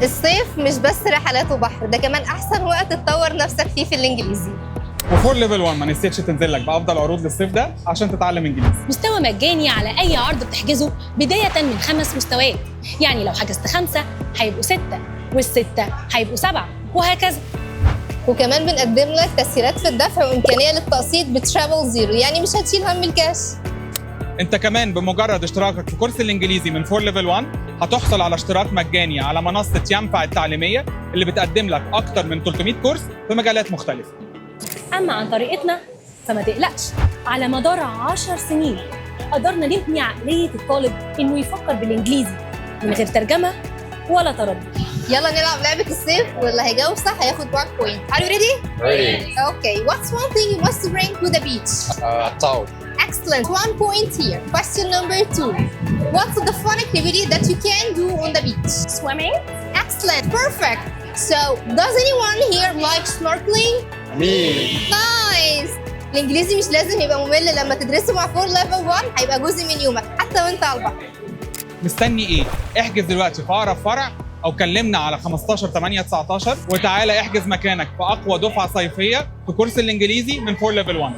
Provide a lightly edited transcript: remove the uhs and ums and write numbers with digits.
الصيف مش بس رحلات وبحر، ده كمان احسن وقت تطور نفسك فيه في الانجليزي. وفور ليفل 1 ما نسيتش تنزل لك بافضل عروض للصيف ده عشان تتعلم انجليزي. مستوى مجاني على أي عرض بتحجزه بداية من 5 مستويات، يعني لو حجزت 5 هيبقوا 6 والستة هيبقوا 7 وهكذا. وكمان بنقدم لك تسهيلات في الدفع وامكانيه للتقسيط بترافل زيرو، يعني مش هتشيل هم الكاش. انت كمان بمجرد اشتراكك في كورس الانجليزي من فور ليفل 1 هتحصل على اشتراك مجاني على منصه ينفع التعليميه اللي بتقدم لك اكتر من 300 كورس في مجالات مختلفه. أما عن طريقتنا فما تقلقش، على مدار 10 سنين قدرنا نبني عقلية الطالب إنه يفكر بالإنجليزي من غير ترجمة ولا تردد. يلا نلعب لعبه الصيف، واللي هيجاوب صح هياخد 1 point. Are you ready? Ready. Okay. What's one thing you must bring to the beach? A towel. Excellent. 1 point here. Question number 2. What's the fun activity that you can do on the beach? Swimming? Excellent. Perfect. So, does anyone here like snorkeling? Me. Nice. الانجليزي مش لازم يبقى ممل، لما تدرسه مع فور ليفل 1 هيبقى جزء من يومك حتى وانت على البحر. مستني ايه؟ احجز دلوقتي في اقرب فرع او كلمنا على 15/8/19 وتعالى احجز مكانك في اقوى دفعه صيفيه في كورس الانجليزي من فور ليفل 1.